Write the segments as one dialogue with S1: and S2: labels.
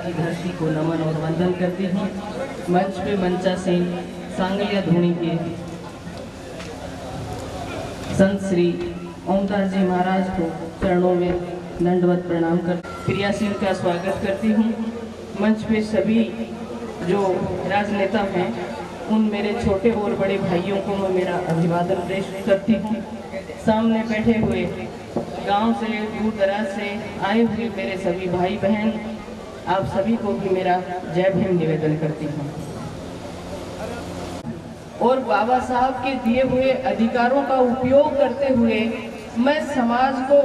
S1: की धरती को नमन और वंदन करती हूँ। मंच पे मंचासीन सांगलिया धूणी के संत श्री ओमकार जी महाराज को चरणों में दंडवत प्रणाम कर क्रियाशील का स्वागत करती हूँ। मंच पे सभी जो राजनेता हैं उन मेरे छोटे और बड़े भाइयों को मैं मेरा अभिवादन पेश करती हूँ। सामने बैठे हुए गांव से दूर दराज से आए हुए मेरे सभी भाई बहन, आप सभी को भी मेरा जय भीम निवेदन करती हूँ। और बाबा साहब के दिए हुए अधिकारों का उपयोग करते हुए मैं समाज को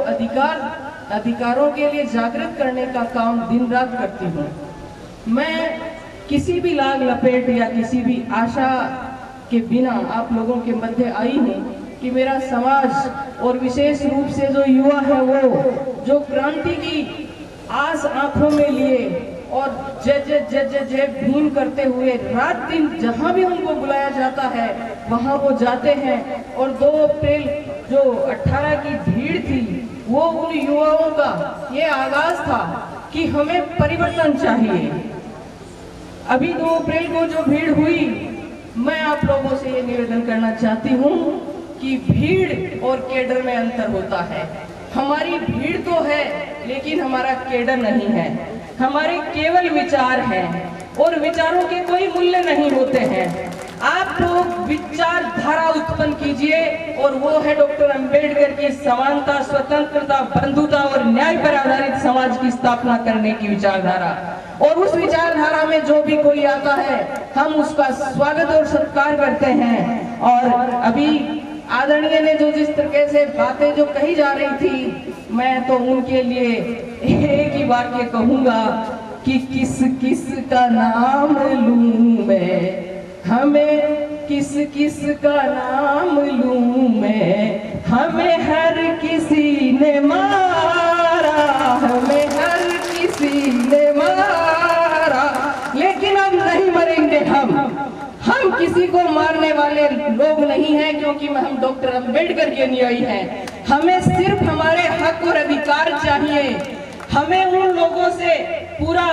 S1: अधिकारों के लिए जागृत करने का काम दिन रात करती हूँ। मैं किसी भी लाग लपेट या किसी भी आशा के बिना आप लोगों के मध्य आई हूँ कि मेरा समाज और विशेष रूप से जो युवा है वो जो क्रांति की आस आंखों में लिए और जय जय जय जय जय भीम करते हुए रात दिन जहां भी उनको बुलाया जाता है वहां वो जाते हैं। और 2 अप्रैल जो 18 की भीड़ थी वो उन युवाओं का ये आगाज था कि हमें परिवर्तन चाहिए। अभी 2 अप्रैल को जो भीड़ हुई, मैं आप लोगों से ये निवेदन करना चाहती हूँ कि भीड़ और केडर में अंतर होता है। हमारी भीड़ तो है लेकिन हमारा केडर नहीं है। हमारे केवल विचार हैं और विचारों के कोई मूल्य नहीं होते हैं। आप लोग विचारधारा उत्पन्न कीजिए और वो है डॉक्टर अंबेडकर की समानता, स्वतंत्रता, बंधुता और न्याय पर आधारित समाज की स्थापना करने की विचारधारा। और उस विचारधारा में जो भी कोई आता है हम उसका स्वागत और सत्कार करते हैं। और अभी आदरणीय ने जो जिस तरीके से बातें जो कही जा रही थी, मैं तो उनके लिए एक ही वाक्य कहूंगा कि किस किस का नाम लूं मैं, हमें किस किस का नाम लूं मैं, हमें हर किसी ने मारा, हमें हर किसी ने मारा, लेकिन अब नहीं मरेंगे हम किसी को मारने वाले लोग नहीं हैं, क्योंकि हम डॉक्टर अंबेडकर के अनुयायी हैं। हमें सिर्फ हमारे हक और अधिकार चाहिए। हमें उन लोगों से पूरा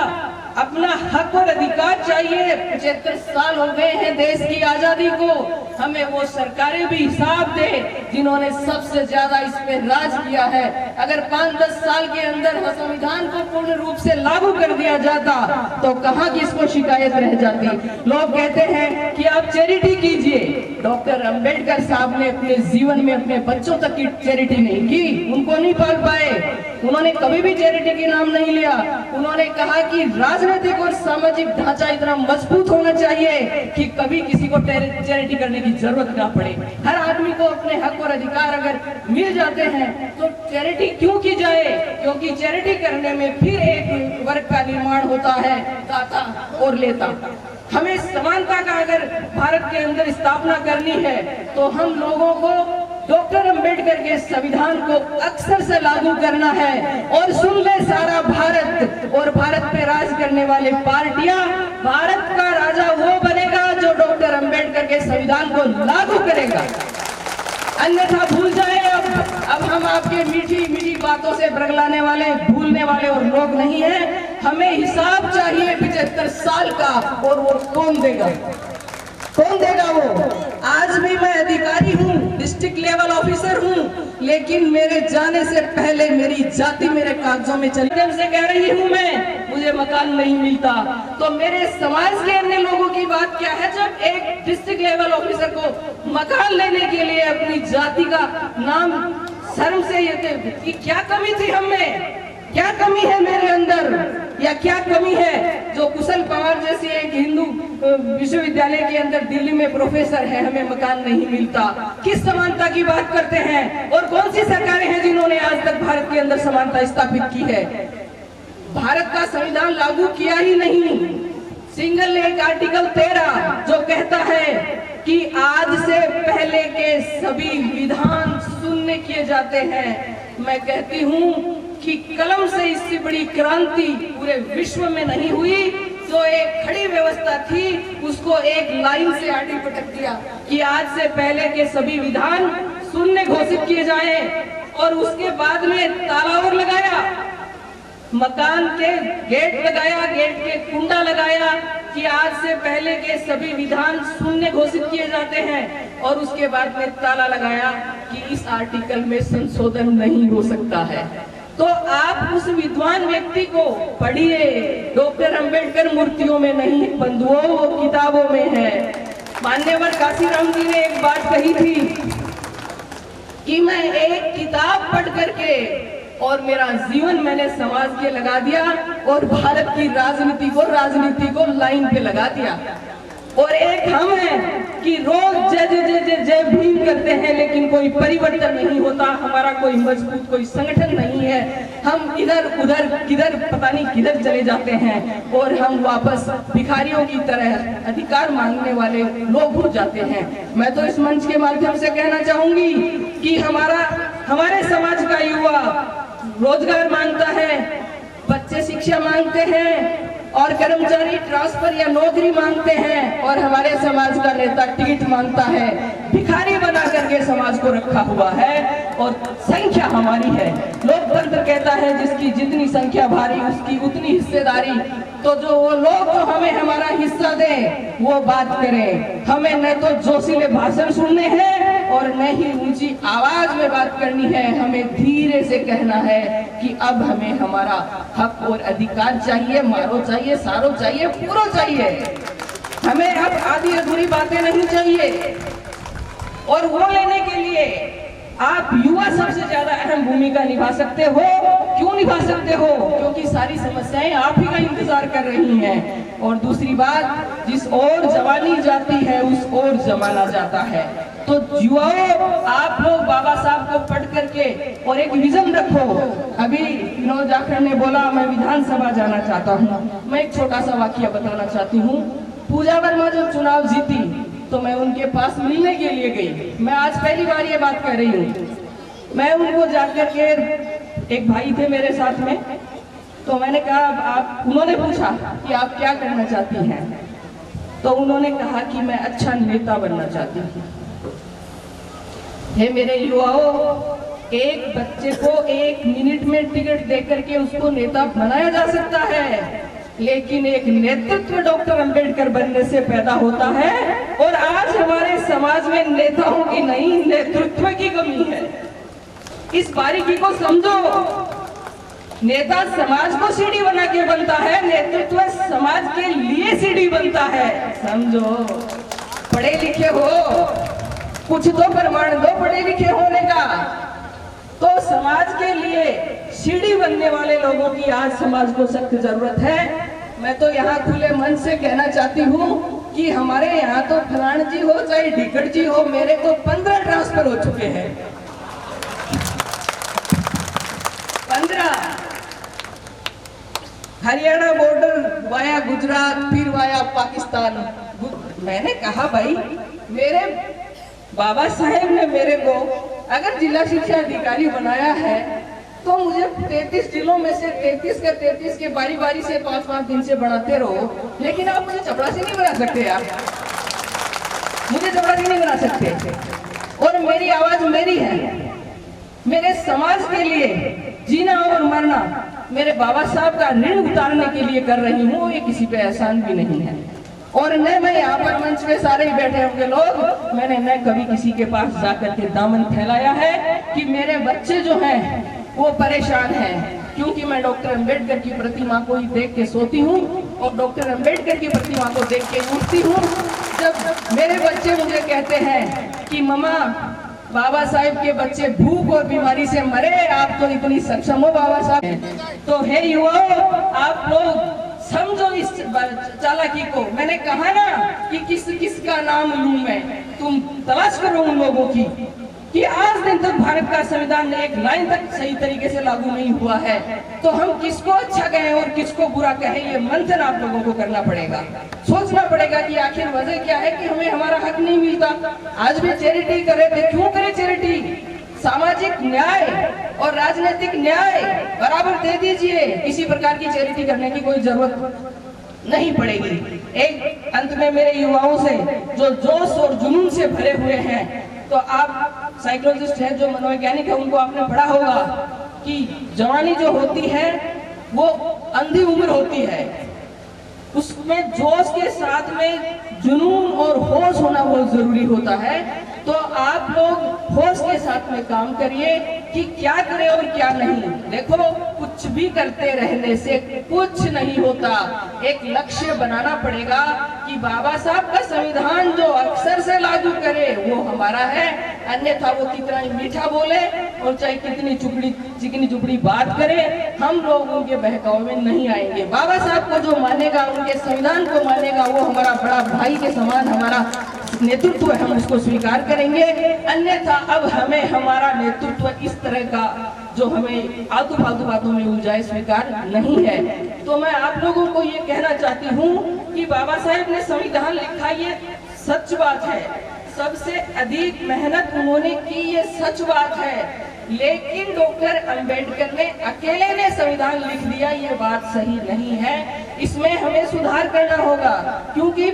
S1: अपना हक और अधिकार चाहिए। 75 साल हो गए हैं देश की आजादी को, हमें वो सरकारें भी हिसाब दे जिन्होंने सबसे ज्यादा इस पे राज किया है। अगर 5-10 साल के अंदर संविधान को पूर्ण रूप से लागू कर दिया जाता तो कहाँ किसको शिकायत रह जाती। लोग कहते हैं कि आप चैरिटी कीजिए। डॉक्टर अंबेडकर साहब ने अपने जीवन में अपने बच्चों तक की चैरिटी नहीं की, उनको नहीं पाल पाए। उन्होंने कभी भी चैरिटी के नाम नहीं लिया। उन्होंने कहा कि राजनीतिक और सामाजिक ढांचा इतना मजबूत होना चाहिए कि कभी किसी को चैरिटी करने की जरूरत ना पड़े। हर आदमी को अपने हक और अधिकार अगर मिल जाते हैं तो चैरिटी क्यों की जाए, क्योंकि चैरिटी करने में फिर एक वर्ग का निर्माण होता है, दाता और लेता। हमें समानता का अगर भारत के अंदर स्थापना करनी है तो हम लोगों को डॉक्टर अंबेडकर के संविधान को अक्सर से लागू करना है। और सुन ले सारा भारत, और भारत पे राज करने वाले पार्टियां, भारत का राजा वो बनेगा जो डॉक्टर अंबेडकर के संविधान को लागू करेगा, अन्यथा भूल जाए। अब हम आपके मीठी मीठी बातों से बरगलाने वाले, भूलने वाले और लोग नहीं हैं। हमें हिसाब चाहिए 75 साल का, और वो कौन देगा, कौन देगा वो। आज भी मैं अधिकारी हूँ, डिस्ट्रिक्ट लेवल ऑफिसर हूँ, लेकिन मेरे जाने से पहले मेरी जाति मेरे कागजों में चली। जब से कह रही हूँ मैं, मुझे मकान नहीं मिलता, तो मेरे समाज के अन्य लोगों की बात क्या है जब एक डिस्ट्रिक्ट लेवल ऑफिसर को मकान लेने के लिए अपनी जाति का नाम शर्म से ये कि क्या कमी थी हमें, क्या कमी है मेरे अंदर, या क्या कमी है जो कुशल पवार जैसी एक हिंदू विश्वविद्यालय के अंदर दिल्ली में प्रोफेसर है, हमें मकान नहीं मिलता। किस समानता की बात करते हैं, और कौन सी सरकारें हैं जिन्होंने आज तक भारत के अंदर समानता स्थापित की है। भारत का संविधान लागू किया ही नहीं। सिंगल एक आर्टिकल 13 जो कहता है कि आज से पहले के सभी विधान शून्य किए जाते हैं। मैं कहती हूँ कि कलम से इससे बड़ी क्रांति पूरे विश्व में नहीं हुई। जो एक खड़ी व्यवस्था थी उसको एक लाइन से आगे पटक दिया कि आज से पहले के सभी विधान शून्य घोषित किए जाएं, और उसके बाद में ताला और लगाया। मकान के गेट लगाया, गेट के कुंडा लगाया कि आज से पहले के सभी विधान शून्य घोषित किए जाते हैं, और उसके बाद में ताला लगाया कि इस आर्टिकल में संशोधन नहीं हो सकता है। तो आप उस विद्वान व्यक्ति को पढ़िए, डॉक्टर अंबेडकर मूर्तियों में नहीं बंधुओं, वो किताबों में है। मान्यवर काशीराम जी ने एक बात कही थी कि मैं एक किताब पढ़ करके और मेरा जीवन मैंने समाज के लगा दिया और भारत की राजनीति को लाइन पे लगा दिया। और एक हम हैं कि रोज जय जय जय जय जय भीम करते हैं, लेकिन कोई परिवर्तन नहीं होता, हमारा कोई मजबूत कोई संगठन नहीं है। हम इधर उधर किधर पता नहीं किधर चले जाते हैं और हम वापस भिखारियों की तरह अधिकार मांगने वाले लोग हो जाते हैं। मैं तो इस मंच के माध्यम से कहना चाहूंगी कि हमारे समाज का युवा रोजगार मांगता है, बच्चे शिक्षा मांगते हैं और कर्मचारी ट्रांसफर या नौकरी मांगते हैं, और हमारे समाज का नेता टिकट मांगता है। भिखारी बना करके समाज को रखा हुआ है और संख्या हमारी है। लोकतंत्र कहता है जिसकी जितनी संख्या भारी उसकी उतनी हिस्सेदारी। तो जो वो लोग तो हमें हमारा हिस्सा दें, वो बात करें। हमें न तो जोशीले भाषण सुनने हैं और न ही ऊंची आवाज में बात करनी है। हमें धीरे से कहना है कि अब हमें हमारा हक और अधिकार चाहिए, मारो चाहिए, सारो चाहिए, पूरा चाहिए। हमें अब आधी अधूरी बातें नहीं चाहिए। और वो लेने के लिए आप युवा सबसे ज्यादा अहम भूमिका निभा सकते हो। क्यों निभा सकते हो? क्योंकि सारी समस्याएं आप ही का इंतजार कर रही हैं। और दूसरी बात, जिस ओर जवानी जाती है उस ओर जमाना जाता है। तो युवाओं, आप लोग बाबा साहब को पढ़ करके और एक विजन रखो। अभी विनोद जाखड़ ने बोला मैं विधानसभा जाना चाहता हूँ। मैं एक छोटा सा वाकया बताना चाहती हूँ। पूजा वर्मा जो चुनाव जीती तो मैं उनके पास मिलने के लिए गई। मैं आज पहली बार ये बात कर रही हूँ। मैं उनको जाकर के, एक भाई थे मेरे साथ में, तो मैंने कहा उन्होंने पूछा कि आप क्या करना चाहती हैं? तो उन्होंने कहा कि मैं अच्छा नेता बनना चाहती हूँ। हे मेरे युवाओं, एक बच्चे को 1 मिनट में टिकट देकर के उसको नेता बनाया जा सकता है, लेकिन एक नेतृत्व डॉक्टर अंबेडकर बनने से पैदा होता है। और आज हमारे समाज में नेताओं की नहीं, नेतृत्व की कमी है। इस बारीकी को समझो। नेता समाज को सीढ़ी बना के बनता है, नेतृत्व समाज के लिए सीढ़ी बनता है। समझो, पढ़े लिखे हो, कुछ तो प्रमाण दो पढ़े लिखे होने का। तो समाज के लिए सीढ़ी बनने वाले लोगों की आज समाज को सख्त जरूरत है। मैं तो यहाँ खुले मन से कहना चाहती हूँ कि हमारे यहाँ तो फलान जी हो चाहे ढिकड़ जी हो, मेरे तो 15 ट्रांसफर हो चुके हैं। 15। हरियाणा बॉर्डर वाया गुजरात, फिर वाया पाकिस्तान। मैंने कहा भाई, मेरे बाबा साहेब ने मेरे को अगर जिला शिक्षा अधिकारी बनाया है तो मुझे 33 जिलों में से 33 के बारी बारी से 5-5 दिन से बढ़ाते रहो, लेकिन आप मुझे चपरासी नहीं बना सकते यार। मुझे चपरासी नहीं बना सकते। और मेरी आवाज मेरी है, मेरे समाज के लिए जीना और मरना मेरे बाबा साहब का ऋण उतारने के लिए कर रही हूँ। ये किसी पे एहसान भी नहीं है। और न मैं यहाँ पर मंच पे सारे ही बैठे होंगे लोग, मैंने न कभी किसी के पास जाकर के दामन फैलाया है कि मेरे बच्चे जो हैं वो परेशान हैं, क्योंकि मैं डॉक्टर अंबेडकर की प्रतिमा को ही देख के सोती हूँ और डॉक्टर अंबेडकर की प्रतिमा को देख के उठती हूँ। जब मेरे बच्चे मुझे कहते हैं कि मम्मा, बाबा साहब के बच्चे भूख और बीमारी से मरे, आप तो इतनी सक्षम हो बाबा साहब। तो हे युवाओं, आप लोग समझो इस चालाकी को। मैंने कहा ना कि किस का नाम लूं मैं, तुम तलाश करो उन लोगों की कि आज दिन तक भारत का संविधान एक लाइन तक सही तरीके से लागू नहीं हुआ है। तो हम किसको अच्छा कहें और किसको बुरा कहें, ये मंथन आप लोगों को करना पड़ेगा। सोचना पड़ेगा कि आखिर वजह क्या है कि हमें हमारा हक नहीं मिलता। आज भी चैरिटी कर रहे थे, क्यों करें चैरिटी? सामाजिक न्याय और राजनीतिक न्याय बराबर दे दीजिए, किसी प्रकार की चैरिटी करने की कोई जरूरत नहीं पड़ेगी। एक अंत में मेरे युवाओं से जो जोश और जुनून से भरे हुए हैं, तो आप साइकोलॉजिस्ट हैं, जो मनोवैज्ञानिक है, उनको आपने पढ़ा होगा कि जवानी जो होती है वो अंधी उम्र होती है, उसमें जोश के साथ में जुनून और होश होना बहुत जरूरी होता है। तो आप लोग होश के साथ में काम करिए कि क्या करें और क्या नहीं। देखो, कुछ भी करते रहने से कुछ नहीं होता। एक लक्ष्य बनाना पड़ेगा कि बाबा साहब का संविधान जो अक्षर से लागू करे वो हमारा है, अन्यथा वो कितना ही मीठा बोले और चाहे कितनी चिकनी चुपड़ी बात करे, हम लोग उनके बहकावे में नहीं आएंगे। बाबा साहब को जो मानेगा, उनके संविधान को मानेगा, वो हमारा बड़ा भाई के समान हमारा नेतृत्व है, हम उसको स्वीकार करेंगे। अन्यथा अब हमें हमारा नेतृत्व इस तरह का जो हमें आलतू फालतू बातों में उलझाए स्वीकार नहीं है। तो मैं आप लोगों को ये कहना चाहती हूँ कि बाबा साहेब ने संविधान लिखा, ये सच बात है, सबसे अधिक मेहनत उन्होंने की, ये सच बात है। लेकिन डॉक्टर अंबेडकर ने अकेले ने संविधान लिख दिया, ये बात सही नहीं है। इसमें हमें सुधार करना होगा, क्योंकि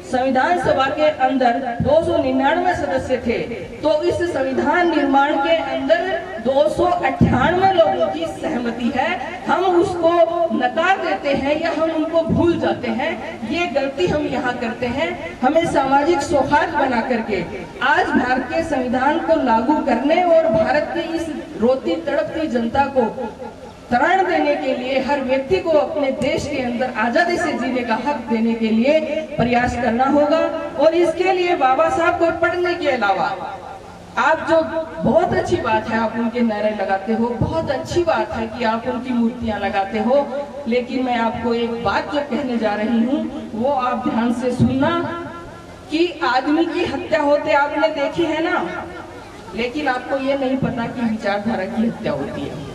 S1: संविधान सभा के अंदर 299 सदस्य थे, तो इस संविधान निर्माण के अंदर 298 लोगों की सहमति है। हम उसको नकार देते हैं या हम उनको भूल जाते हैं, ये गलती हम यहाँ करते हैं। हमें सामाजिक सौहार्द बना करके आज भारत के संविधान को लागू करने और भारत की इस रोती तड़पती जनता को त्राण देने के लिए, हर व्यक्ति को अपने देश के अंदर आजादी से जीने का हक देने के लिए प्रयास करना होगा। और इसके लिए बाबा साहब को पढ़ने के अलावा आप जो बहुत अच्छी बात है, आप उनके नारे लगाते हो, बहुत अच्छी बात है कि आप उनकी मूर्तियां लगाते हो, लेकिन मैं आपको एक बात जो कहने जा रही हूँ वो आप ध्यान से सुनना कि आदमी की हत्या होते आपने देखी है ना, लेकिन आपको ये नहीं पता कि विचारधारा की हत्या होती है।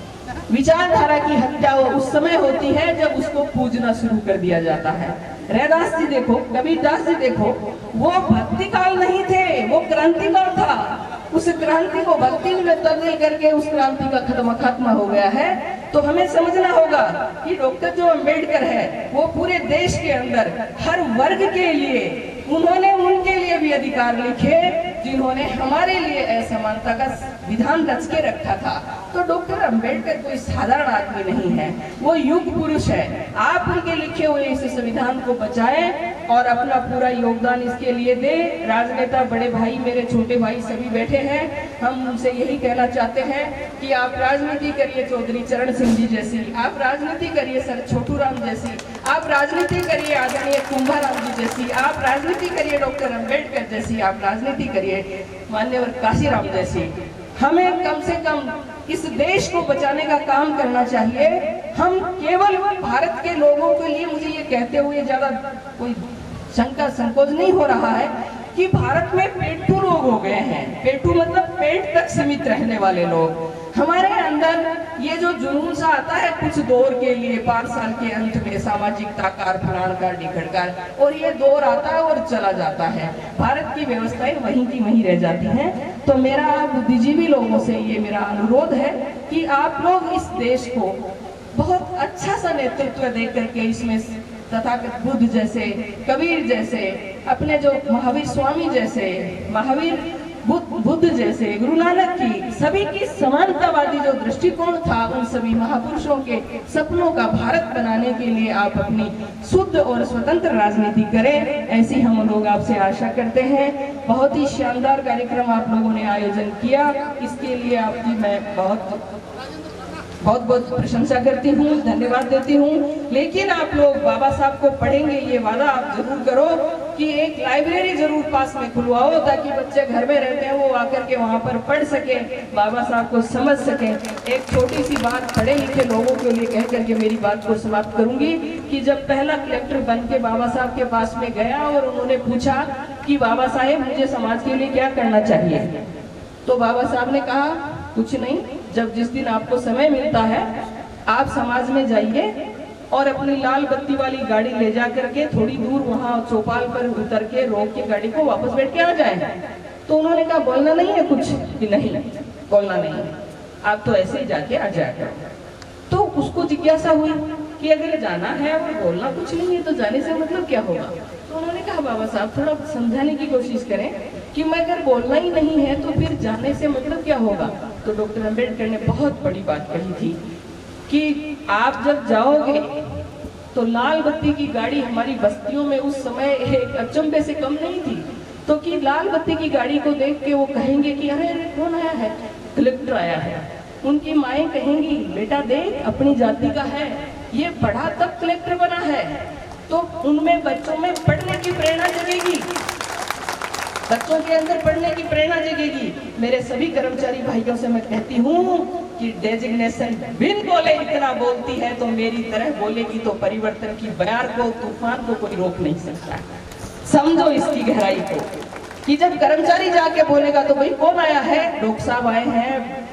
S1: विचारधारा की हत्या उस समय होती है जब उसको पूजना शुरू कर दिया जाता है। रैदास जी देखो, कबीरदास जी देखो, वो भक्ति काल नहीं थे, वो क्रांति काल था। उस क्रांति को भक्ति में तब्दील करके उस क्रांति का खत्म हो गया है। तो हमें समझना होगा कि डॉक्टर जो अंबेडकर है वो पूरे देश के अंदर हर वर्ग के लिए उन्होंने उनके लिए भी अधिकार लिखे जिन्होंने हमारे लिए असमानता का विधान रच के रखा था। तो डॉक्टर अंबेडकर कोई साधारण आदमी नहीं है, वो युग पुरुष है। आप उनके लिखे हुए इस संविधान को बचाएं और अपना पूरा योगदान इसके लिए दें। राजनेता बड़े भाई, मेरे छोटे भाई सभी बैठे हैं, हम उनसे यही कहना चाहते हैं कि आप राजनीति करिए चौधरी चरण सिंह जी जैसी, आप राजनीति करिए सर छोटू राम जैसी, आप राजनीति करिए आदरणीय कुंभाराम जी जैसी, आप राजनीति करिए डॉक्टर अंबेडकर जैसी, आप राजनीति करिए मान्यवर काशीराम जैसी। हमें कम से कम इस देश को बचाने का काम करना चाहिए। हम केवल भारत के लोगों के लिए, मुझे ये कहते हुए ज्यादा कोई शंका संकोच नहीं हो रहा है कि भारत में पेटू लोग हो गए हैं। पेटू मतलब पेट तक सीमित रहने वाले लोग। हमारे अंदर ये जो जुनून सा आता है कुछ दौर के लिए, 5 साल के अंत में सामाजिकता कार फलाण का ढिकड़कार, और ये दौर आता है और चला जाता है। भारत की व्यवस्थाएं वहीं की वहीं रह जाती हैं। तो मेरा बुद्धिजीवी लोगों से ये मेरा अनुरोध है कि आप लोग इस देश को बहुत अच्छा सा नेतृत्व दे करके इसमें तथागत बुद्ध जैसे, कबीर जैसे, अपने जो महावीर स्वामी जैसे, महावीर बुद्ध जैसे, गुरु नानक की, सभी की समानतावादी जो दृष्टिकोण था, उन सभी महापुरुषों के सपनों का भारत बनाने के लिए आप अपनी शुद्ध और स्वतंत्र राजनीति करें, ऐसी हम लोग आपसे आशा करते हैं। बहुत ही शानदार कार्यक्रम आप लोगों ने आयोजन किया, इसके लिए आपकी मैं बहुत बहुत प्रशंसा करती हूँ, धन्यवाद देती हूँ। लेकिन आप लोग बाबा साहब को पढ़ेंगे, ये वादा आप जरूर करो कि एक लाइब्रेरी जरूर पास में खुलवाओ, ताकि बच्चे घर में रहते हैं वो आकर के वहाँ पर पढ़ सके, बाबा साहब को समझ सके। एक छोटी सी बात पढ़े लिखे लोगों के लिए कह करके मेरी बात को समाप्त करूंगी कि जब पहला कलेक्टर बन के बाबा साहब के पास में गया और उन्होंने पूछा कि बाबा साहेब मुझे समाज के लिए क्या करना चाहिए, तो बाबा साहब ने कहा कुछ नहीं, जब जिस दिन आपको समय मिलता है आप समाज में जाइए और अपनी लाल बत्ती वाली गाड़ी ले जा करके थोड़ी दूर वहाँ चौपाल पर उतर के रोक के गाड़ी को वापस बैठ के आ जाए। तो उन्होंने कहा बोलना नहीं है कुछ, कि नहीं बोलना नहीं है, आप तो ऐसे ही जाके आ जाएगा। तो उसको जिज्ञासा हुई कि अगर जाना है और बोलना कुछ नहीं है तो जाने से मतलब क्या होगा। तो उन्होंने कहा बाबा साहब थोड़ा समझाने की कोशिश करें कि मैं अगर बोलना ही नहीं है तो फिर जाने से मतलब क्या होगा। तो डॉक्टर अंबेडकर ने बहुत बड़ी बात कही थी कि आप जब जाओगे तो लाल बत्ती की गाड़ी हमारी बस्तियों में उस समय एक अचंभे से कम नहीं थी, तो कि लाल बत्ती की गाड़ी को देख के वो कहेंगे कि अरे अरे कौन आया है, कलेक्टर आया है। उनकी माएँ कहेंगी बेटा देख अपनी जाति का है, ये पढ़ा तब कलेक्टर बना है। तो उनमें बच्चों में पढ़ने की प्रेरणा जगेगी, बच्चों के अंदर पढ़ने की प्रेरणा जगेगी। मेरे सभी कर्मचारी भाइयों से मैं कहती हूँ कि डेजिग्नेशन बिन बोले इतना बोलती है तो मेरी तरह बोलेगी तो परिवर्तन की बयार को, तूफान को कोई रोक नहीं सकता। समझो इसकी गहराई को कि जब कर्मचारी जाके बोलेगा तो भाई कौन आया है, डॉक्टर साहब आए हैं,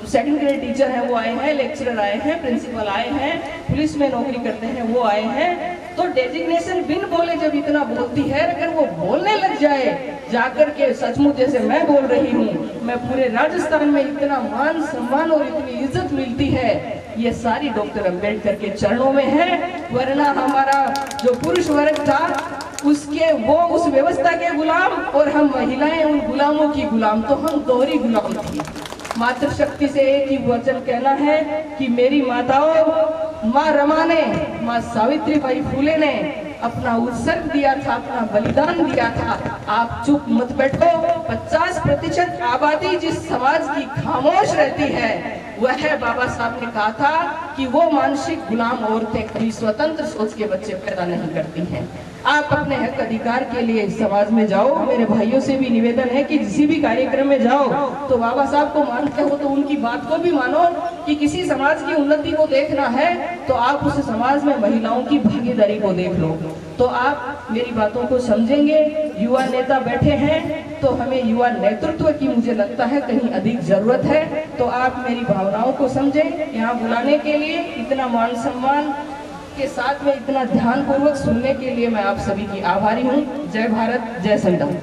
S1: सेकंड ग्रेड टीचर हैं वो आए हैं, लेक्चरर आए हैं, प्रिंसिपल आए हैं, पुलिस में नौकरी करते हैं वो आए हैं। तो डेजिग्नेशन बिन बोले जब इतना बोलती है, अगर वो बोलने लग जाए जाकर के सचमुच जैसे मैं बोल रही हूँ, मैं पूरे राजस्थान में इतना मान सम्मान और इतनी इज्जत मिलती है, ये सारी डॉक्टर अंबेडकर के चरणों में है। वरना हमारा जो पुरुष वर्ग था उसके वो उस व्यवस्था के गुलाम और हम महिलाएं उन गुलामों की गुलाम, तो हम दोहरी गुलाम थी। मातृशक्ति से एक ही वचन कहना है कि मेरी माताओं, माँ रमा ने, माँ सावित्रीबाई फुले ने अपना उत्सर्ग दिया था, अपना बलिदान दिया था। आप चुप मत बैठो। 50% आबादी जिस समाज की खामोश रहती है वह बाबा साहब ने कहा था कि वो मानसिक गुलाम औरतें कभी स्वतंत्र सोच के बच्चे पैदा नहीं करती हैं। आप अपने हक अधिकार के लिए इस समाज में जाओ। मेरे भाइयों से भी निवेदन है कि किसी भी कार्यक्रम में जाओ तो बाबा साहब को मानते हो तो उनकी बात को भी मानो कि किसी समाज की उन्नति को देखना है तो आप उस समाज में महिलाओं की भागीदारी को देख लो, तो आप मेरी बातों को समझेंगे। युवा नेता बैठे हैं तो हमें युवा नेतृत्व की मुझे लगता है कहीं अधिक जरूरत है, तो आप मेरी भावनाओं को समझें। यहाँ बुलाने के लिए इतना मान सम्मान के साथ में इतना ध्यानपूर्वक सुनने के लिए मैं आप सभी की आभारी हूँ। जय भारत, जय संविधान।